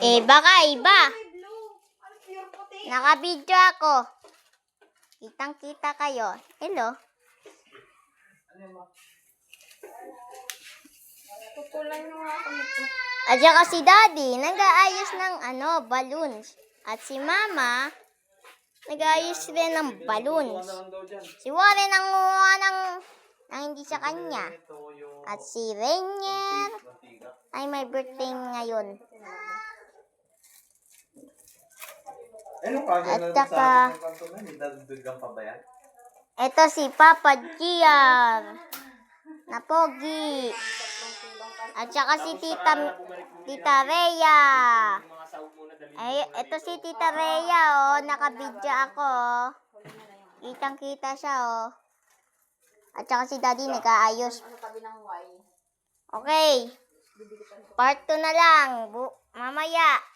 Baka iba. May blue. Ano pure puti? Naka-video ako. Kitang-kita kayo. Hello. Tutulan nyo nga ako nito. At saka si Daddy, nag-aayos ng balloons. At si Mama, nag-aayos rin ng balloons. Si Warren nanguha ng hindi sa kanya. At si Rainier, ay may birthday ngayon. At saka, ito si Papa Giar na pogi. At saka si Tita Rhea. Ay, ito si Tita Rhea, nakabidya ako. Kitang-kita siya, At saka si Daddy nag-aayos. Okay. Part 2 na lang. Mamaya.